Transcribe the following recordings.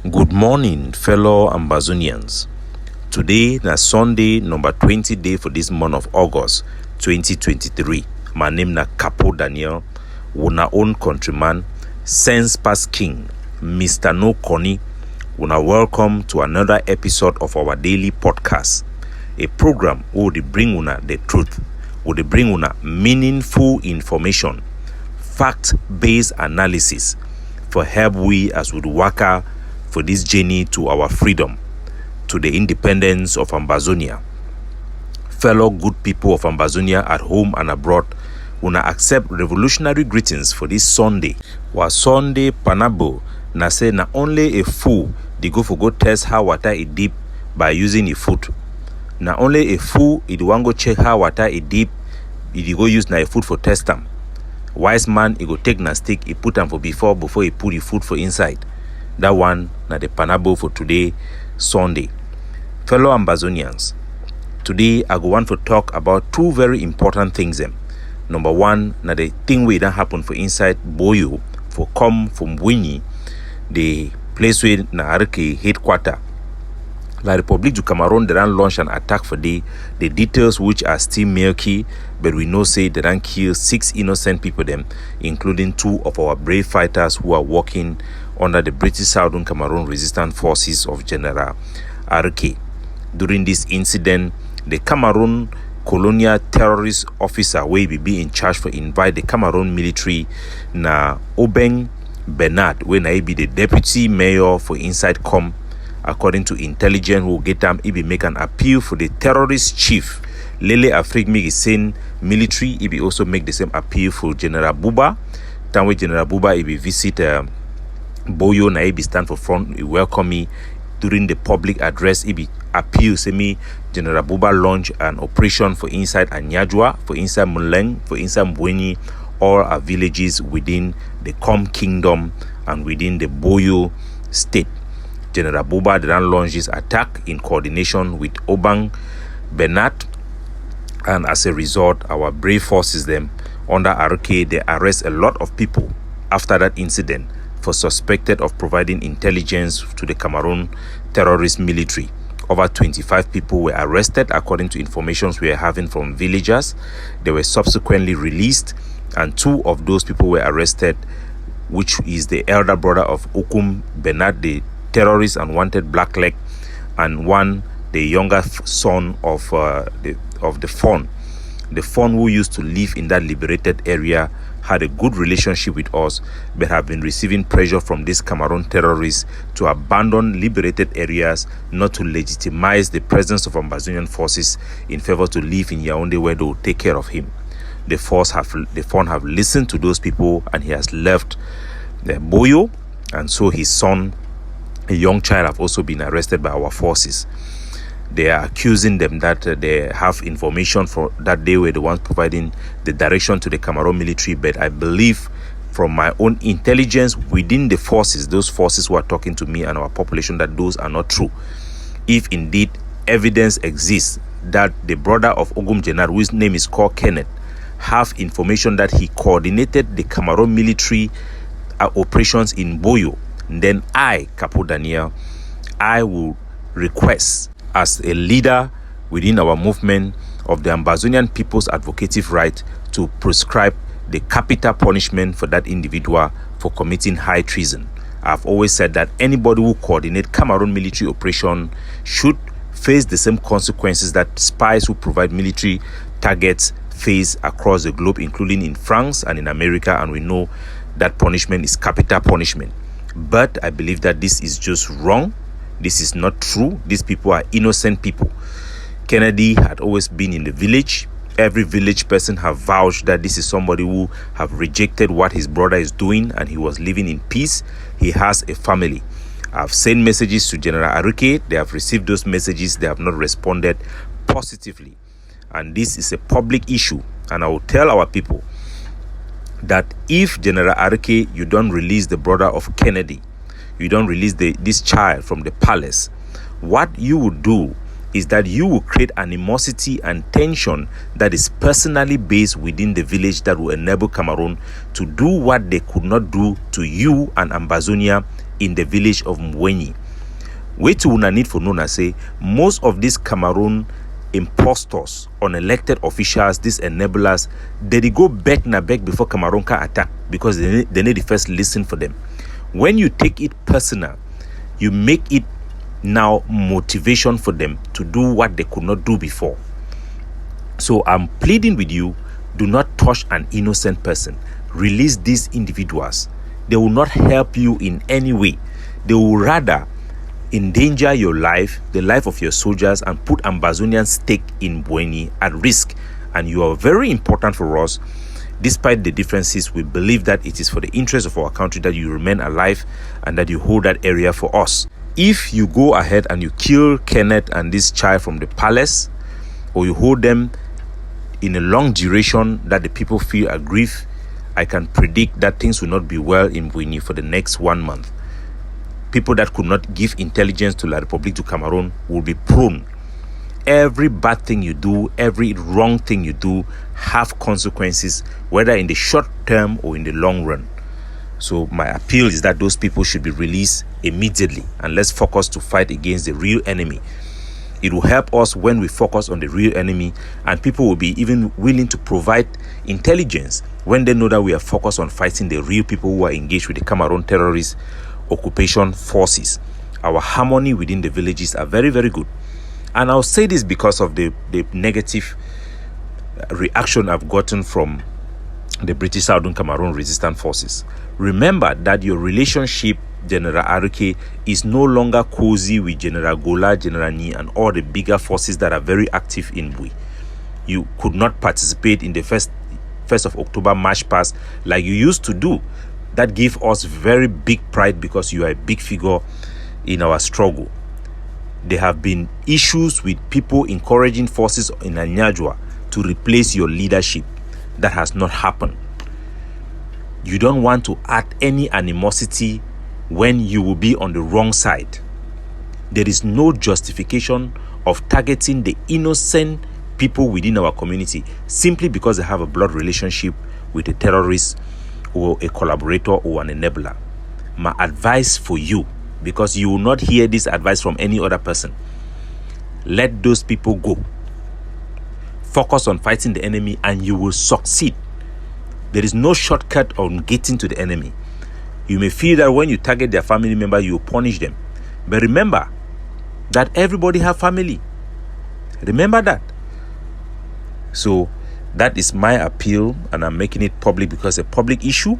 Good morning, fellow Ambazonians. Today na Sunday number 20 day for this month of August 2023. My name na Capo Daniel, una own countryman, sense past king, Mr. No Connie. Una welcome to another episode of our daily podcast, a program where they bring una the truth, where they bring una meaningful information, fact-based analysis for help we as we waka for this journey to our freedom, to the independence of Ambazonia. Fellow good people of Ambazonia at home and abroad, una accept revolutionary greetings for this Sunday. Wa Sunday panabo na say na only a fool they go test how water is deep by using a foot. Na only a fool it wan go check how water is deep, it go use na a foot for test them. Wise man he go take na stick, he put them for before he put the foot for inside. That one na the panabo for today, Sunday. Fellow Ambazonians, today I go want to talk about two very important things. Number one, na the thing wey that happen for inside Boyo, for come from Winnie, the place where na Arke headquarter. La Republic du Cameroon, they don't launch an attack for the details which are still murky, but we know say they don't kill 6 innocent people them, including 2 of our brave fighters who are working under the British Southern Cameroon Resistance Forces of General RK. During this incident, the Cameroon colonial terrorist officer will be in charge for invite the Cameroon military na Obeng Bernard, when I be the deputy mayor for inside come. According to intelligence, who get them, he be make an appeal for the terrorist chief. Lele Afrik is saying military, he be also make the same appeal for General Buba. Time with General Buba, he be visit Boyo, na he be stand for front, he welcome me. During the public address, he be appeal, say me, General Buba launch an operation for inside Anyajwa, for inside Muleng, for inside Mbweni, all our villages within the Com Kingdom and within the Boyo state. General Buba then launched this attack in coordination with Obang Bernard, and as a result, our brave forces them under RK, they arrest a lot of people after that incident for suspected of providing intelligence to the Cameroon terrorist military. Over 25 people were arrested according to information we are having from villagers. They were subsequently released, and 2 of those people were arrested, which is the elder brother of Okum Bernard, the terrorist and wanted blackleg, and one the younger son of the Fawn. The Fawn who used to live in that liberated area had a good relationship with us, but have been receiving pressure from these Cameroon terrorists to abandon liberated areas, not to legitimize the presence of Ambazonian forces, in favor to live in Yaoundé where they will take care of him. The Fawn have listened to those people, and he has left Boyo, and so his son, a young child, have also been arrested by our forces. They are accusing them that they have information for that they were the ones providing the direction to the Cameroon military, but I believe from my own intelligence within the forces, those forces who are talking to me and our population, that those are not true. If indeed evidence exists that the brother of Ogum Jenar, whose name is called Kenneth, have information that he coordinated the Cameroon military operations in Boyo, then I, Capo Daniel, I will request as a leader within our movement of the Ambazonian People's Advocative Right to prescribe the capital punishment for that individual for committing high treason. I've always said that anybody who coordinate Cameroon military operation should face the same consequences that spies who provide military targets face across the globe, including in France and in America, and we know that punishment is capital punishment. But I believe that this is just wrong. This is not true. These people are innocent people. Kennedy had always been in the village. Every village person have vouched that this is somebody who have rejected what his brother is doing, and he was living in peace. He has a family. I've sent messages to General Aruke. They have received those messages. They have not responded positively. And this is a public issue. And I will tell our people that if General Aruke, you don't release the brother of Kennedy, you don't release this child from the palace, what you would do is that you will create animosity and tension that is personally based within the village, that will enable Cameroon to do what they could not do to you and Ambazonia in the village of Mwenyi. Wait till una need for Nona say most of these Cameroon impostors, unelected officials, these enablers, they go back na back before Cameroon can attack because they need to first listen for them. When you take it personal, you make it now motivation for them to do what they could not do before. So I'm pleading with you, do not touch an innocent person. Release these individuals. They will not help you in any way. They will rather endanger your life, the life of your soldiers, and put Ambazonian stake in Bueni at risk. And you are very important for us. Despite the differences, we believe that it is for the interest of our country that you remain alive and that you hold that area for us. If you go ahead and you kill Kenneth and this child from the palace, or you hold them in a long duration that the people feel aggrieved, I can predict that things will not be well in Bueni for the next 1 month. People that could not give intelligence to La République du Cameroon will be prone. Every bad thing you do, every wrong thing you do have consequences, whether in the short term or in the long run. So my appeal is that those people should be released immediately, and let's focus to fight against the real enemy. It will help us when we focus on the real enemy, and people will be even willing to provide intelligence when they know that we are focused on fighting the real people who are engaged with the Cameroon terrorist occupation forces. Our harmony within the villages are very, very good. And I'll say this because of the negative reaction I've gotten from the British Southern Cameroon resistance forces. Remember that your relationship, General Aruke, is no longer cozy with General Gola, General Ni, and all the bigger forces that are very active in Bui. You could not participate in the 1st of October march past like you used to do. That gave us very big pride because you are a big figure in our struggle. There have been issues with people encouraging forces in Anyajwa to replace your leadership. That has not happened. You don't want to add any animosity when you will be on the wrong side. There is no justification of targeting the innocent people within our community simply because they have a blood relationship with a terrorist or a collaborator or an enabler. My advice for you, because you will not hear this advice from any other person, let those people go. Focus on fighting the enemy and you will succeed. There is no shortcut on getting to the enemy. You may feel that when you target their family member, you punish them. But remember that everybody have family. Remember that. So that is my appeal, and I'm making it public because it's a public issue.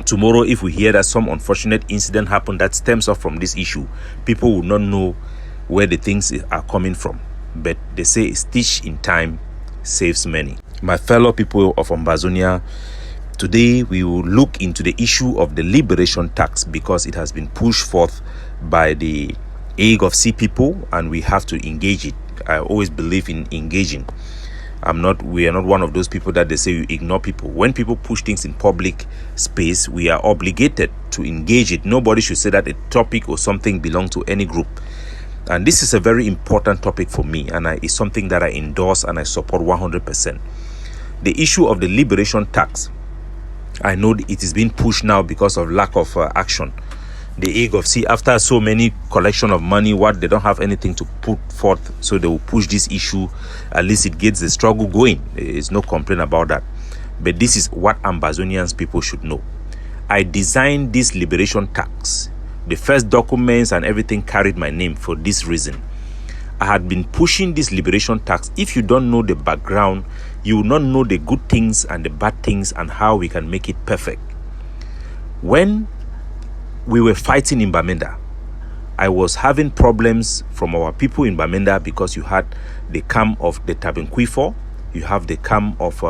Tomorrow, if we hear that some unfortunate incident happened that stems off from this issue, people will not know where the things are coming from. But they say a stitch in time saves many. My fellow people of Ambazonia, today we will look into the issue of the liberation tax because it has been pushed forth by the Ague of Sea people, and we have to engage it. I always believe in engaging. We are not one of those people that they say you ignore people. When people push things in public space, we are obligated to engage it. Nobody should say that a topic or something belongs to any group. And this is a very important topic for me, and it's something that I endorse and I support 100%. The issue of the liberation tax, I know it is being pushed now because of lack of action. The Ague of Sea, after so many collection of money, they don't have anything to put forth, so they will push this issue. At least it gets the struggle going. There is no complaint about that. But this is what Ambazonians people should know. I designed this liberation tax. The first documents and everything carried my name for this reason. I had been pushing this liberation tax. If you don't know the background, you will not know the good things and the bad things and how we can make it perfect. When we were fighting in Bamenda, I was having problems from our people in Bamenda because you had the camp of the Tabenquifo, you have the camp of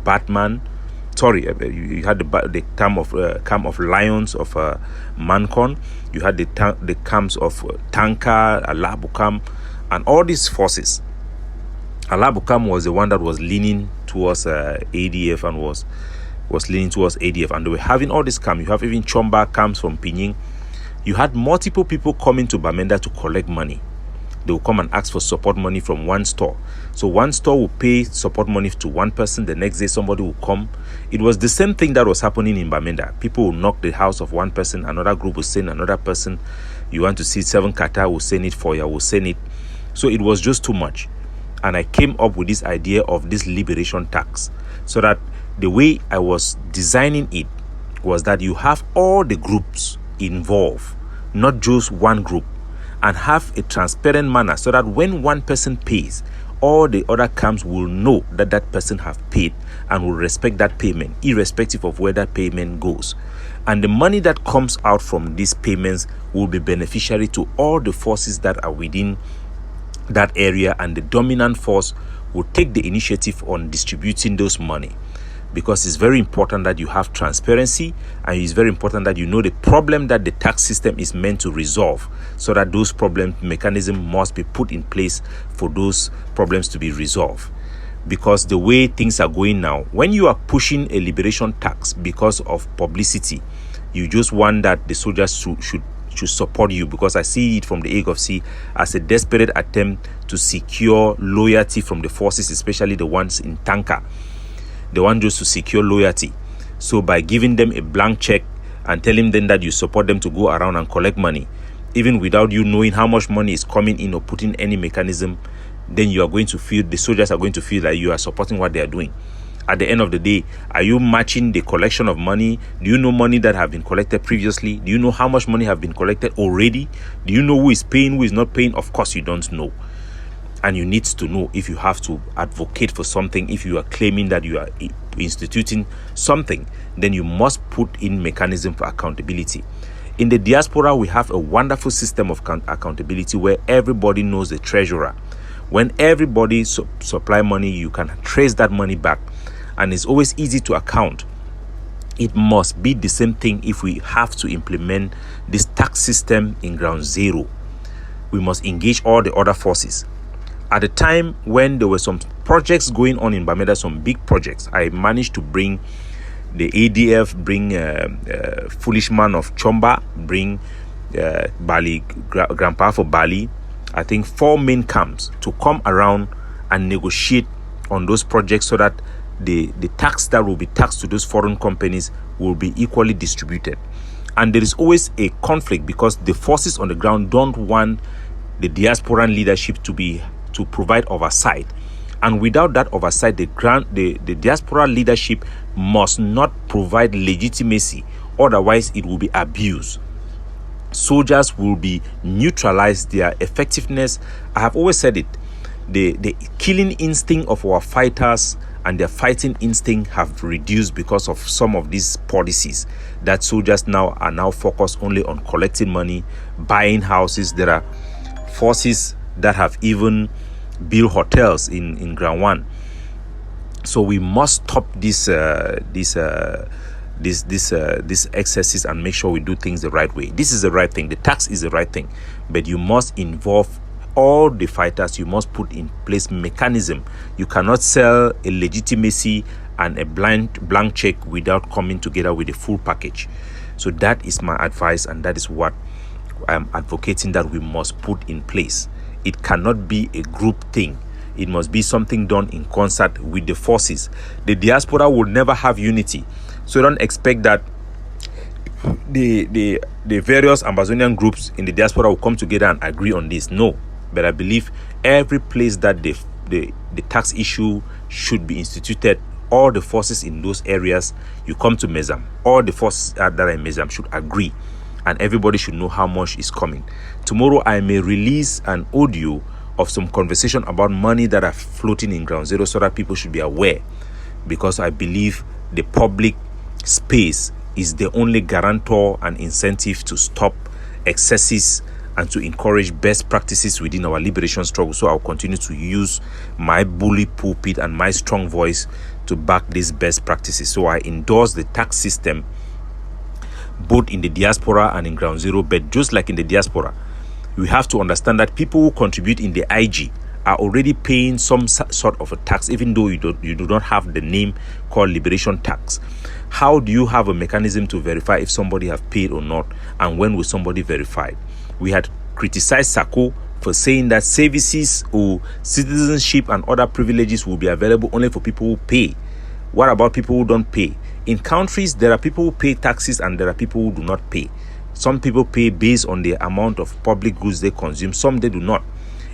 Batman. You had the camp of Lions of Mancon. You had the camps of Tanka, Alabukam, and all these forces. Alabukam was the one that was leaning towards ADF and was leaning towards ADF, and they were having all this camp. You have even Chomba camps from Pinyin. You had multiple people coming to Bamenda to collect money They will come and ask for support money from one store. So one store will pay support money to one person. The next day, somebody will come. It was the same thing that was happening in Bamenda. People will knock the house of one person. Another group will send another person. You want to see 7 kata, will send it. For you, will send it. So it was just too much. And I came up with this idea of this liberation tax, so that the way I was designing it was that you have all the groups involved, not just one group, and have a transparent manner, so that when one person pays, all the other camps will know that that person have paid and will respect that payment, irrespective of where that payment goes. And the money that comes out from these payments will be beneficiary to all the forces that are within that area, and the dominant force will take the initiative on distributing those money, because it's very important that you have transparency, and it's very important that you know the problem that the tax system is meant to resolve, so that those problem mechanisms must be put in place for those problems to be resolved. Because the way things are going now, when you are pushing a liberation tax because of publicity, you just want that the soldiers should support you, because I see it from the Ague of Sea as a desperate attempt to secure loyalty from the forces, especially the ones in Tanka. They want just to secure loyalty. So by giving them a blank check and telling them that you support them to go around and collect money, even without you knowing how much money is coming in or putting any mechanism, then you are going to feel, the soldiers are going to feel that you are supporting what they are doing. At the end of the day, are you matching the collection of money? Do you know money that have been collected previously? Do you know how much money have been collected already? Do you know who is paying, who is not paying? Of course you don't know. And you need to know if you have to advocate for something. If you are claiming that you are instituting something, then you must put in mechanism for accountability. In the diaspora, we have a wonderful system of accountability where everybody knows the treasurer. When everybody supply money, you can trace that money back, and it's always easy to account. It must be the same thing if we have to implement this tax system in ground zero. We must engage all the other forces. At the time when there were some projects going on in Bamenda, some big projects, I managed to bring the ADF, bring Foolish Man of Chomba, bring Bali, Grandpa for Bali, I think 4 main camps to come around and negotiate on those projects, so that the tax that will be taxed to those foreign companies will be equally distributed. And there is always a conflict, because the forces on the ground don't want the diasporan leadership to provide oversight. And without that oversight, the diaspora leadership must not provide legitimacy, otherwise it will be abused. Soldiers will be neutralized, their effectiveness. I have always said it, the killing instinct of our fighters and their fighting instinct have reduced because of some of these policies that soldiers are now focused only on collecting money, buying houses. There are forces that have even built hotels in ground one. So we must stop these excesses and make sure we do things the right way. This is the right thing. The tax is the right thing, but you must involve all the fighters. You must put in place mechanism. You cannot sell a legitimacy and a blank check without coming together with a full package. So that is my advice, and that is what I'm advocating that we must put in place. It cannot be a group thing. It must be something done in concert with the forces. The diaspora will never have unity. So don't expect that the various Ambazonian groups in the diaspora will come together and agree on this. No. But I believe every place that the tax issue should be instituted, all the forces in those areas, you come to Mezam. All the forces that are in Mezam should agree, and everybody should know how much is coming. Tomorrow I may release an audio of some conversation about money that are floating in ground zero, so that people should be aware, because I believe the public space is the only guarantor and incentive to stop excesses and to encourage best practices within our liberation struggle. So I'll continue to use my bully pulpit and my strong voice to back these best practices. So I endorse the tax system both in the diaspora and in ground zero. But just like in the diaspora, we have to understand that people who contribute in the IG are already paying some sort of a tax, even though you do not have the name called liberation tax. How do you have a mechanism to verify if somebody have paid or not, and when will somebody verify? We had criticized SACO for saying that services or citizenship and other privileges will be available only for people who pay. What about people who don't pay? In countries, there are people who pay taxes and there are people who do not pay. Some people pay based on the amount of public goods they consume. Some they do not.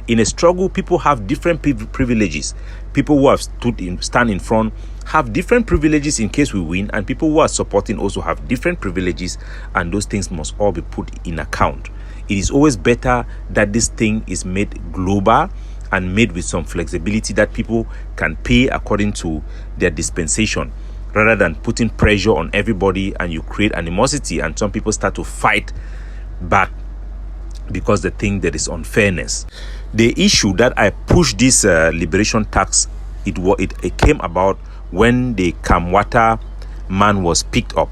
In a struggle, people have different privileges. People who have stand in front have different privileges in case we win, and people who are supporting also have different privileges, and those things must all be put in account. It is always better that this thing is made global and made with some flexibility that people can pay according to their dispensation, rather than putting pressure on everybody and you create animosity and some people start to fight back because they think there is unfairness. The issue that I pushed this liberation tax, it came about when the Kamwata man was picked up,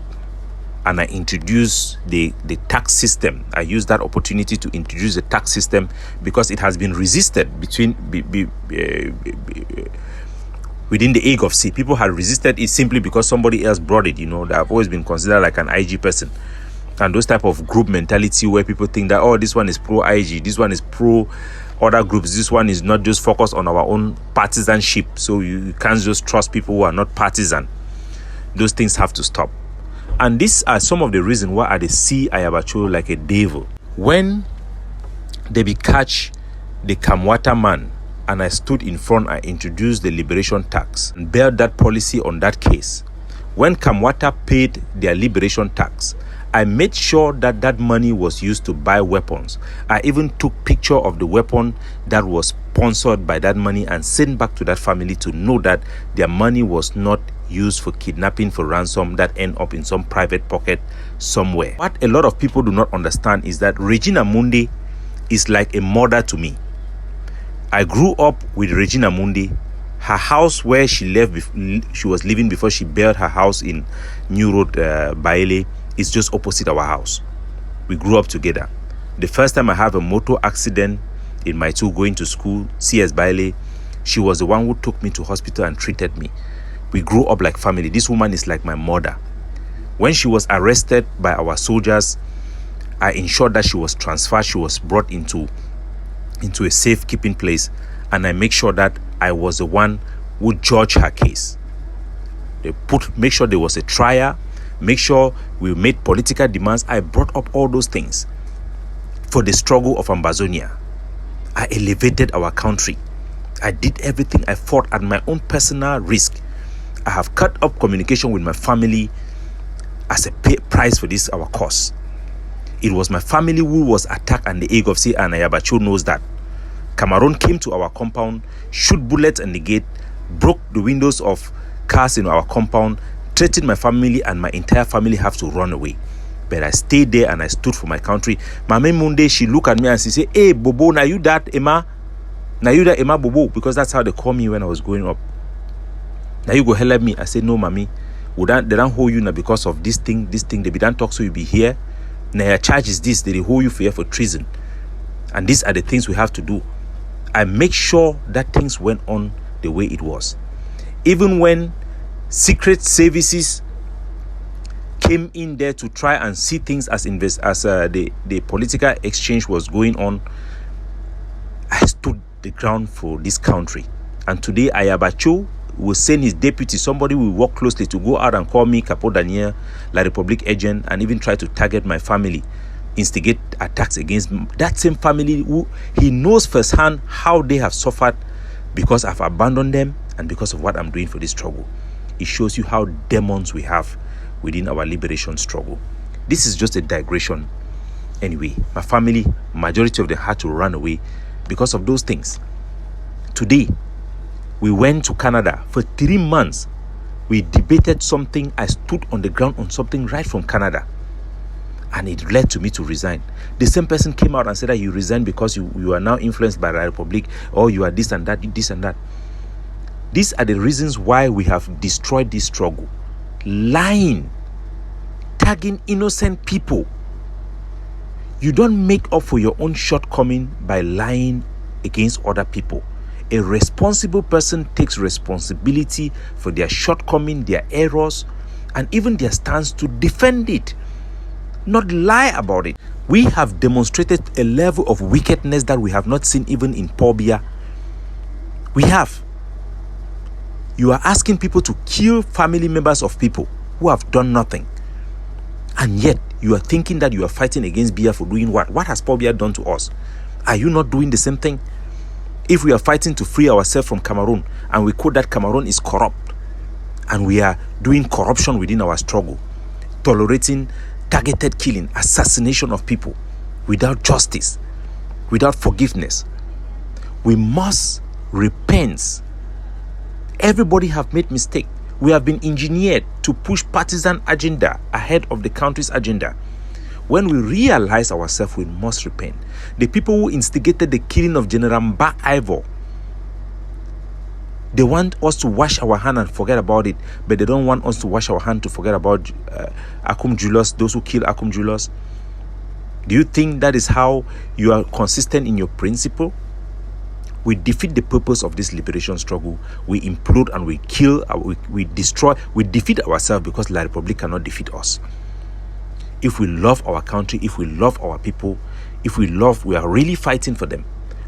and I introduced the tax system. I used that opportunity to introduce the tax system because it has been resisted within the Ague of Sea. People had resisted it simply because somebody else brought it. They have always been considered like an IG person. And those type of group mentality where people think that, oh, this one is pro-IG, this one is pro other groups, this one is not just focused on our own partisanship. So you can't just trust people who are not partisan. Those things have to stop. And these are some of the reasons why I see Ayabacho like a devil. When they catch the Kamwata man, and I stood in front, I introduced the liberation tax and bailed that policy on that case. When Kamwata paid their liberation tax, I made sure that that money was used to buy weapons. I even took picture of the weapon that was sponsored by that money and sent back to that family to know that their money was not used for kidnapping, for ransom, that end up in some private pocket somewhere. What a lot of people do not understand is that Regina Mundi is like a mother to me. I grew up with Regina Mundi. Her house where she was living before she built her house in New Road, Baile, is just opposite our house. We grew up together. The first time I have a motor accident in my two going to school, CS Baile, she was the one who took me to hospital and treated me. We grew up like family. This woman is like my mother. When she was arrested by our soldiers, I ensured that she was transferred. She was brought into a safekeeping place, and I make sure that I was the one who judged her case. Make sure there was a trial, make sure we made political demands. I brought up all those things for the struggle of Ambazonia. I elevated our country. I did everything. I fought at my own personal risk. I have cut up communication with my family as a price for this our cause. It was my family who was attacked and the Ague of Sea, and Ayabacho knows that. Cameroon came to our compound, shoot bullets in the gate, broke the windows of cars in our compound, threatened my family, and my entire family have to run away. But I stayed there and I stood for my country. Mama Munde, she looked at me and she said, "Hey, Bobo, now you that Emma? Now you that Emma Bobo?" Because that's how they call me when I was growing up. Now you go help me. I said, "No, mommy. They don't hold you now because of this thing. They be done talk so you be here. Now your charge is this. They hold you for treason. And these are the things we have to do." I make sure that things went on the way it was. Even when secret services came in there to try and see things as the political exchange was going on, I stood the ground for this country. And today Ayabacho will send his deputy, somebody will work closely, to go out and call me Capo Daniel, La Republic agent, and even try to target my family, instigate attacks against that same family who he knows firsthand how they have suffered because I've abandoned them and because of what I'm doing for this struggle. It shows you how demons we have within our liberation struggle. This is just a digression. Anyway, my family, majority of them had to run away because of those things. Today, we went to Canada for 3 months. We debated something. I stood on the ground on something right from Canada. And it led to me to resign. The same person came out and said that you resign because you are now influenced by the Republic, or you are this and that, this and that. These are the reasons why we have destroyed this struggle. Lying, tagging innocent people. You don't make up for your own shortcoming by lying against other people. A responsible person takes responsibility for their shortcoming, their errors, and even their stance to defend it. Not lie about it. We have demonstrated a level of wickedness that we have not seen even in Pobia. We have. You are asking people to kill family members of people who have done nothing. And yet, you are thinking that you are fighting against Biya for doing what? What has Pobia done to us? Are you not doing the same thing? If we are fighting to free ourselves from Cameroon, and we quote that Cameroon is corrupt, and we are doing corruption within our struggle, tolerating targeted killing, assassination of people without justice, without forgiveness, we must repent. Everybody have made mistake. We have been engineered to push partisan agenda ahead of the country's agenda. When we realize ourselves, we must repent. The people who instigated the killing of General Mba Ivor, they want us to wash our hand and forget about it, but they don't want us to wash our hand to forget about Akum Julius, those who killed Akum Julius. Do you think that is how you are consistent in your principle? We defeat the purpose of this liberation struggle. We implode and we kill, we destroy, we defeat ourselves because La Republic cannot defeat us. If we love our country, if we love our people, if we are really fighting for them,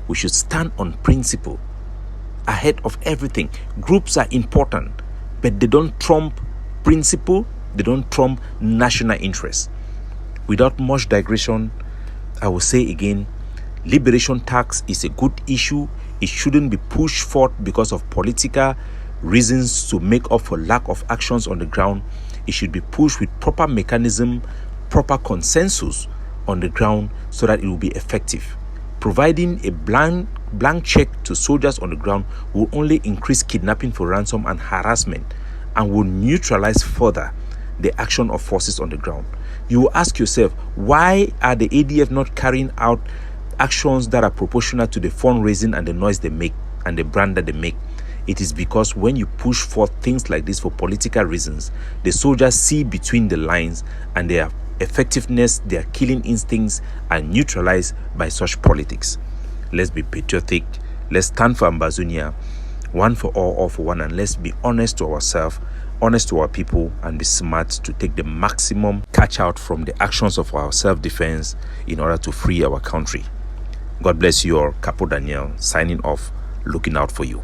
we should stand on principle ahead of everything. Groups are important, but they don't trump principle, they don't trump national interest. Without much digression, I will say again, liberation tax is a good issue. It shouldn't be pushed forth because of political reasons to make up for lack of actions on the ground. It should be pushed with proper mechanism, proper consensus on the ground so that it will be effective. Providing a blank check to soldiers on the ground will only increase kidnapping for ransom and harassment and will neutralize further the action of forces on the ground. You will ask yourself, why are the ADF not carrying out actions that are proportional to the fundraising and the noise they make and the brand that they make? It is because when you push forth things like this for political reasons, the soldiers see between the lines and their effectiveness, their killing instincts are neutralized by such politics. Let's be patriotic. Let's stand for Ambazonia, one for all for one, and let's be honest to ourselves, honest to our people, and be smart to take the maximum catch out from the actions of our self-defense in order to free our country. God bless you all. Capo Daniel signing off, looking out for you.